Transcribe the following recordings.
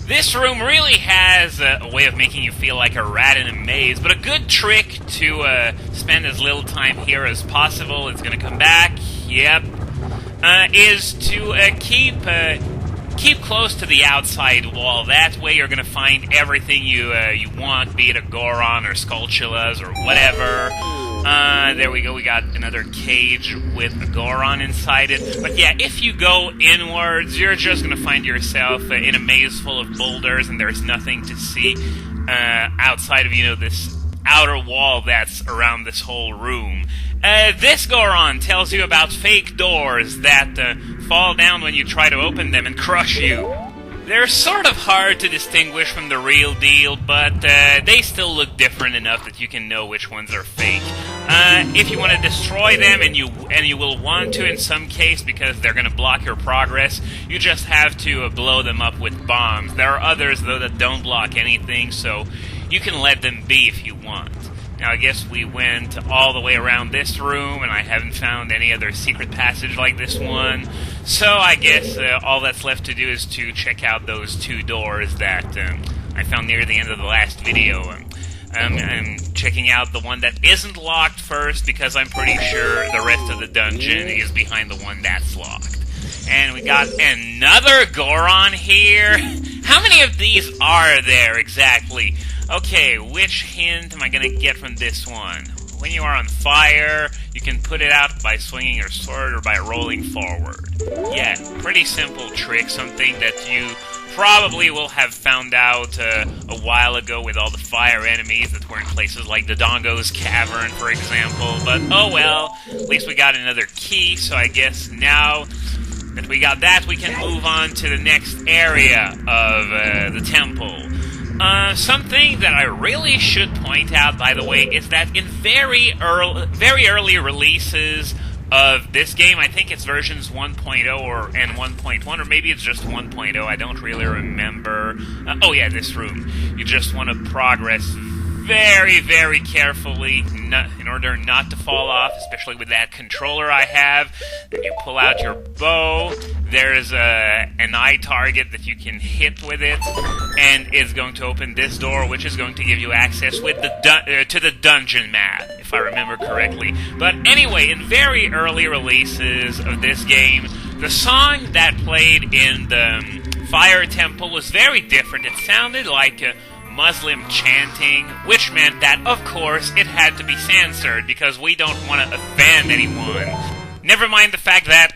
This room really has a way of making you feel like a rat in a maze, but a good trick to spend as little time here as possible, it's gonna come back, yep, is to keep close to the outside wall. That way you're gonna find everything you want, be it a Goron or Skulltulas or whatever. There we go, we got another cage with a Goron inside it. But yeah, if you go inwards, you're just gonna find yourself in a maze full of boulders, and there's nothing to see outside of, this outer wall that's around this whole room. This Goron tells you about fake doors that fall down when you try to open them and crush you. They're sort of hard to distinguish from the real deal, but they still look different enough that you can know which ones are fake. If you want to destroy them, and you will want to in some case because they're going to block your progress, you just have to blow them up with bombs. There are others, though, that don't block anything, so you can let them be if you want. Now, I guess we went all the way around this room, and I haven't found any other secret passage like this one. So I guess all that's left to do is to check out those two doors that I found near the end of the last video. I'm checking out the one that isn't locked first, because I'm pretty sure the rest of the dungeon is behind the one that's locked. And we got another Goron here. How many of these are there exactly? Okay, which hint am I going to get from this one? When you are on fire, you can put it out by swinging your sword or by rolling forward. Yeah, pretty simple trick, something that you probably will have found out a while ago with all the fire enemies that were in places like the Dongo's Cavern, for example. But oh well, at least we got another key, so I guess now that we got that, we can move on to the next area of the temple. Something that I really should point out, by the way, is that in very early releases of this game, I think it's versions 1.0 and 1.1, or maybe it's just 1.0, I don't really remember. Oh yeah, this room. You just want to progress very, very carefully in order not to fall off, especially with that controller I have. Then you pull out your bow. There's an eye target that you can hit with it, and it's going to open this door, which is going to give you access with to the dungeon map, if I remember correctly. But anyway, in very early releases of this game, the song that played in the Fire Temple was very different. It sounded like Muslim chanting, which meant that, of course, it had to be censored because we don't want to offend anyone. Never mind the fact that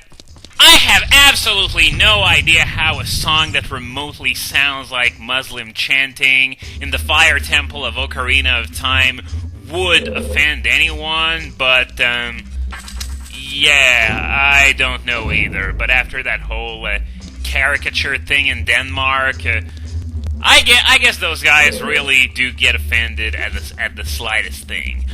I have absolutely no idea how a song that remotely sounds like Muslim chanting in the Fire Temple of Ocarina of Time would offend anyone, but, yeah, I don't know either. But after that whole caricature thing in Denmark, I guess those guys really do get offended at the slightest thing.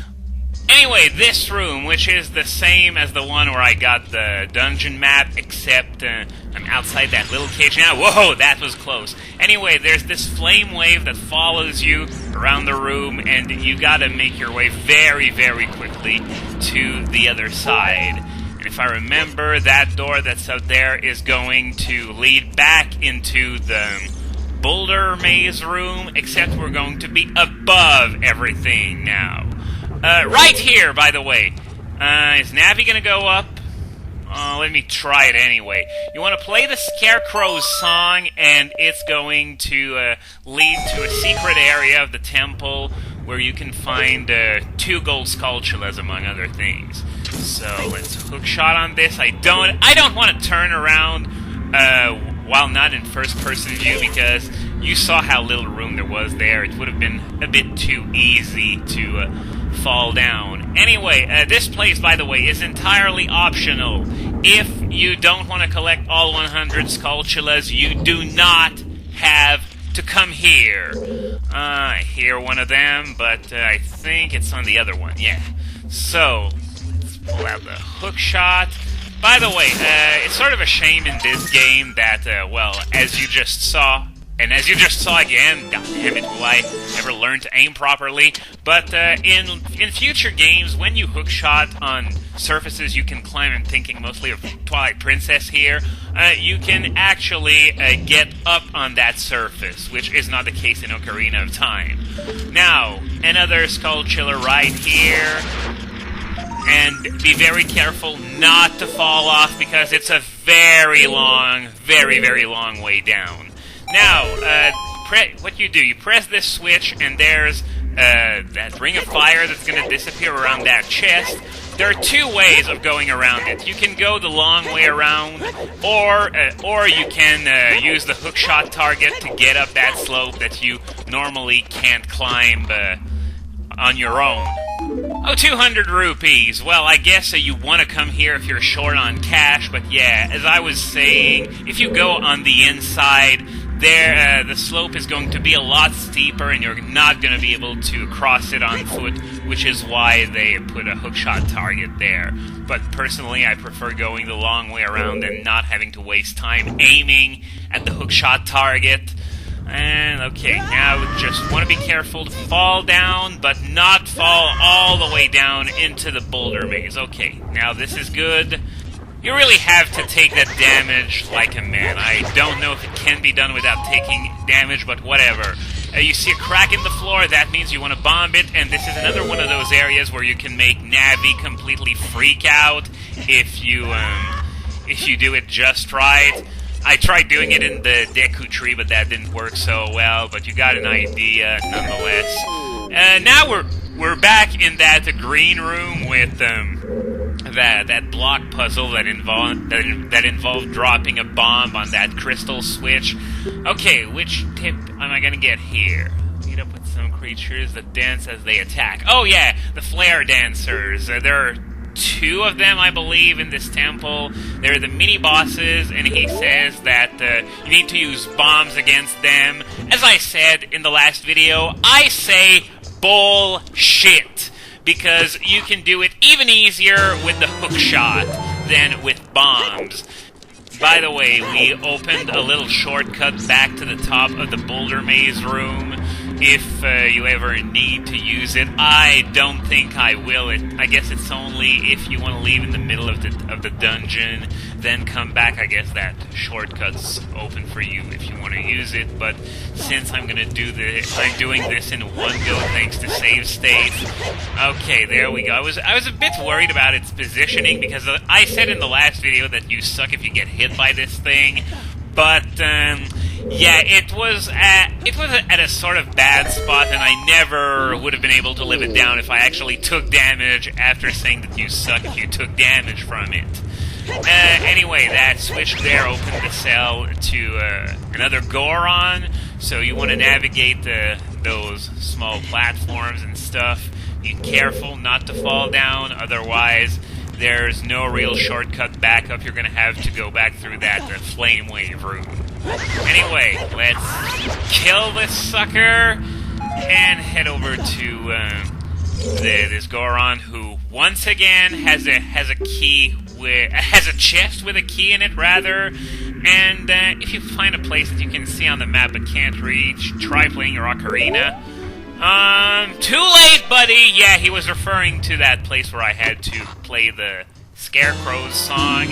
Anyway, this room, which is the same as the one where I got the dungeon map, except I'm outside that little cage now. Whoa, that was close. Anyway, there's this flame wave that follows you around the room, and you gotta make your way very, very quickly to the other side. And if I remember, that door that's out there is going to lead back into the boulder maze room, except we're going to be above everything now. Right here, by the way. Is Navi gonna go up? Let me try it anyway. You want to play the Scarecrow's song, and it's going to lead to a secret area of the temple where you can find 2 gold Skulltulas, among other things. So let's hookshot on this. I don't want to turn around while not in first-person view, because you saw how little room there was there. It would have been a bit too easy to fall down. Anyway, this place, by the way, is entirely optional. If you don't want to collect all 100 Skulltulas, you do not have to come here. I hear one of them, but I think it's on the other one. Yeah. So, let's pull out the hookshot. By the way, it's sort of a shame in this game that, well, as you just saw, And as you just saw again, god damn it, will I ever learn to aim properly? But in future games, when you hookshot on surfaces you can climb, I'm thinking mostly of Twilight Princess here, you can actually get up on that surface, which is not the case in Ocarina of Time. Now, another skull chiller right here. And be very careful not to fall off, because it's a very long, very, very long way down. Now, what you do, you press this switch, and there's that ring of fire that's going to disappear around that chest. There are two ways of going around it. You can go the long way around, or you can use the hookshot target to get up that slope that you normally can't climb on your own. Oh, 200 rupees. Well, I guess you want to come here if you're short on cash, but yeah, as I was saying, if you go on the inside, there, the slope is going to be a lot steeper, and you're not going to be able to cross it on foot, which is why they put a hookshot target there. But personally, I prefer going the long way around and not having to waste time aiming at the hookshot target. And, okay, now just want to be careful to fall down, but not fall all the way down into the boulder maze. Okay, now this is good. You really have to take that damage like a man. I don't know if it can be done without taking damage, but whatever. You see a crack in the floor, that means you want to bomb it, and this is another one of those areas where you can make Navi completely freak out if you do it just right. I tried doing it in the Deku Tree, but that didn't work so well, but you got an idea nonetheless. Now we're back in that green room with that block puzzle that involved dropping a bomb on that crystal switch. Okay, which tip am I gonna get here? Meet up with some creatures that dance as they attack. Oh yeah, the flare dancers. There are two of them, I believe, in this temple. They're the mini-bosses, and he says that you need to use bombs against them. As I said in the last video, I say bullshit, because you can do it even easier with the hookshot than with bombs. By the way, we opened a little shortcut back to the top of the boulder maze room. If you ever need to use it, I don't think I will. I guess it's only if you want to leave in the middle of the dungeon, then come back. I guess that shortcut's open for you if you want to use it. But since I'm gonna do this, I'm doing this in one go thanks to save state. Okay, there we go. I was a bit worried about its positioning, because I said in the last video that you suck if you get hit by this thing. But yeah, it was at a sort of bad spot, and I never would have been able to live it down if I actually took damage after saying that you suck if you took damage from it. Anyway, that switch there opened the cell to another Goron, so you want to navigate those small platforms and stuff. Be careful not to fall down, otherwise there's no real shortcut back up. You're going to have to go back through that flame wave room. Anyway, let's kill this sucker and head over to this Goron, who once again has a key has a chest with a key in it, rather. And if you find a place that you can see on the map but can't reach, try playing your Ocarina. Too late, buddy! Yeah, he was referring to that place where I had to play the Scarecrow's song.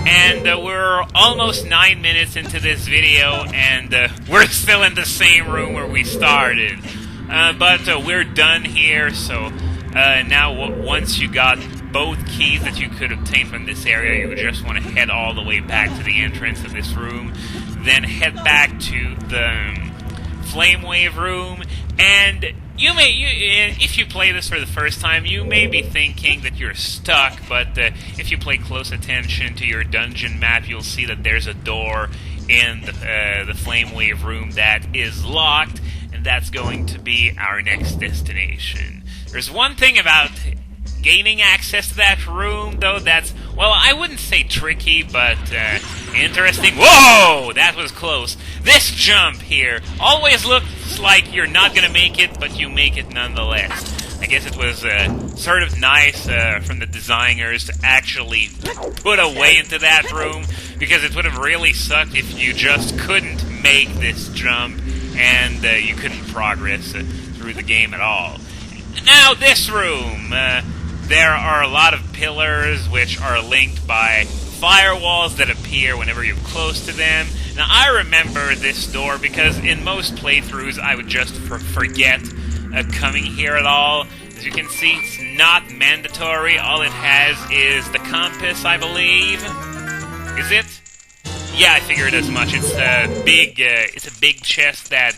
And we're almost 9 minutes into this video, and we're still in the same room where we started. But we're done here, so now once you got both keys that you could obtain from this area, you just want to head all the way back to the entrance of this room, then head back to the Flame Wave room, and if you play this for the first time, you may be thinking that you're stuck, but if you pay close attention to your dungeon map, you'll see that there's a door in the Flame Wave room that is locked, and that's going to be our next destination. There's one thing about gaining access to that room, though, that's, well, I wouldn't say tricky, but interesting. Whoa! That was close. This jump here always looks like you're not going to make it, but you make it nonetheless. I guess it was sort of nice from the designers to actually put a way into that room, because it would have really sucked if you just couldn't make this jump, and you couldn't progress through the game at all. Now, this room. There are a lot of pillars which are linked by firewalls that appear whenever you're close to them. Now, I remember this door because in most playthroughs I would just forget coming here at all. As you can see, it's not mandatory. All it has is the compass, I believe. Is it? Yeah, I figured as much. It's a big chest that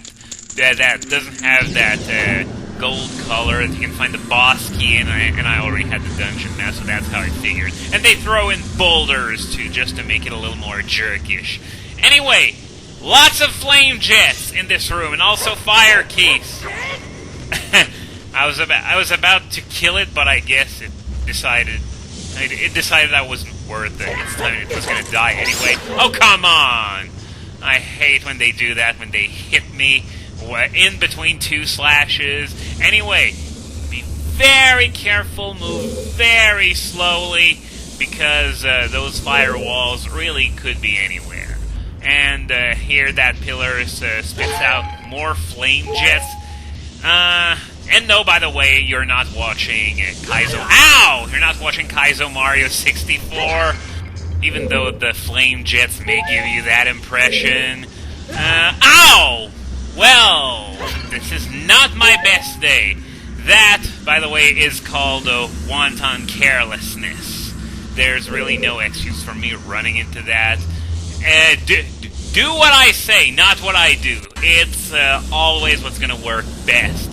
doesn't have that gold color that you can find the boss key in, and I already had the dungeon now, so that's how I figured. And they throw in boulders too, just to make it a little more jerkish. Anyway, lots of flame jets in this room, and also fire keys. I was about to kill it, but I guess it decided that wasn't worth it. It was going to die anyway. Oh, come on! I hate when they do that, when they hit me in between two slashes. Anyway, be very careful, move very slowly, because those firewalls really could be anywhere. And here that pillar spits out more flame jets. And no, by the way, you're not watching Kaizo. Ow! You're not watching Kaizo Mario 64, even though the flame jets may give you that impression. Ow! Well, this is not my best day. That, by the way, is called wanton carelessness. There's really no excuse for me running into that. Do what I say, not what I do. It's always what's going to work best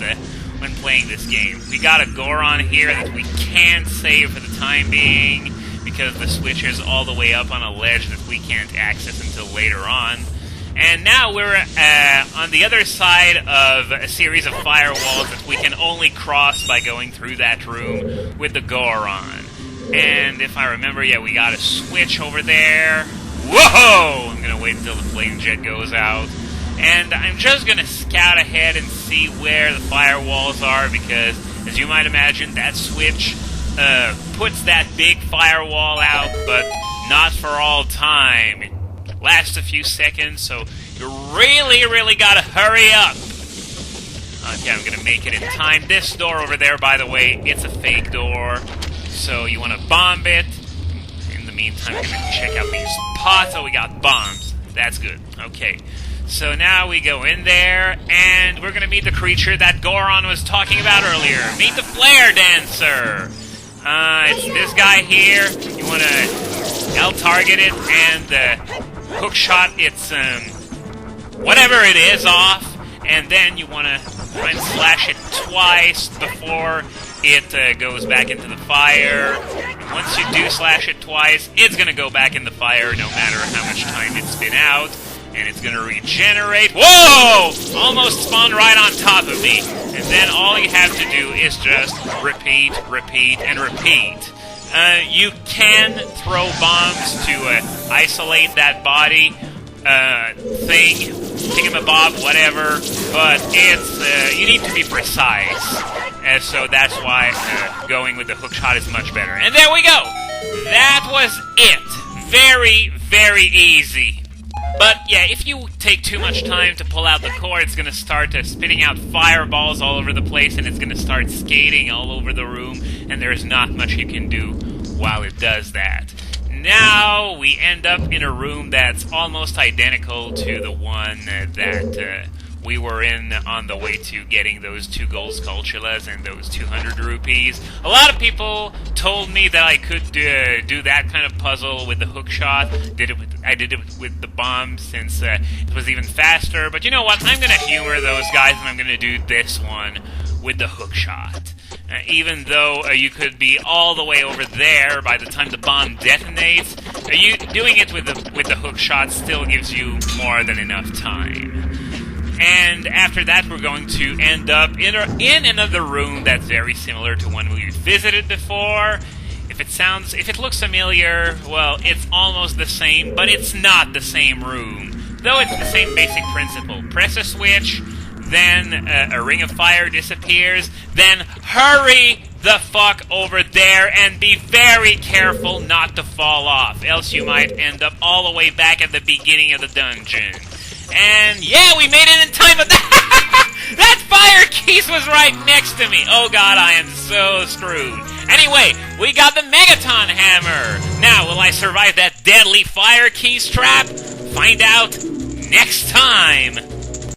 when playing this game. We got a Goron here that we can't save for the time being because the switch is all the way up on a ledge that we can't access until later on. And now we're on the other side of a series of firewalls that we can only cross by going through that room with the Goron. And if I remember, yeah, we got a switch over there. Whoa! I'm gonna wait until the flame jet goes out. And I'm just gonna scout ahead and see where the firewalls are, because, as you might imagine, that switch puts that big firewall out, but not for all time. It lasts a few seconds, so you really gotta hurry up. Okay, I'm gonna make it in time. This door over there, by the way, it's a fake door, so you wanna bomb it. In the meantime, I'm gonna check out these pots. Oh, we got bombs. That's good. Okay. So now we go in there, and we're going to meet the creature that Goron was talking about earlier. Meet the Flare Dancer! It's this guy here. You want to L-target it, and hook shot its, whatever it is off, and then you want to try and slash it twice before it goes back into the fire. Once you do slash it twice, it's going to go back in the fire no matter how much time it's been out. And it's going to regenerate. Whoa! Almost spawned right on top of me. And then all you have to do is just repeat, and repeat. You can throw bombs to isolate that body thing, thingamabob, whatever, but it's you need to be precise. And so that's why going with the hookshot is much better. And there we go! That was it. Very easy. But, yeah, if you take too much time to pull out the core, it's going to start spitting out fireballs all over the place, and it's going to start skating all over the room, and there's not much you can do while it does that. Now, we end up in a room that's almost identical to the one that we were in on the way to getting those 2 gold sculptulas and those 200 rupees. A lot of people told me that I could do that kind of puzzle with the hookshot. I did it with the bomb since it was even faster. But you know what? I'm going to humor those guys, and I'm going to do this one with the hookshot. Even though you could be all the way over there by the time the bomb detonates, you doing it with the hookshot still gives you more than enough time. And after that, we're going to end up in another room that's very similar to one we visited before. If it looks familiar, well, it's almost the same, but it's not the same room. Though it's the same basic principle. Press a switch, then a ring of fire disappears, then hurry the fuck over there and be very careful not to fall off, else you might end up all the way back at the beginning of the dungeon. And yeah, we made it in time, but that fire keys was right next to me. Oh god, I am so screwed. Anyway, we got the Megaton Hammer. Now, will I survive that deadly fire keys trap? Find out next time.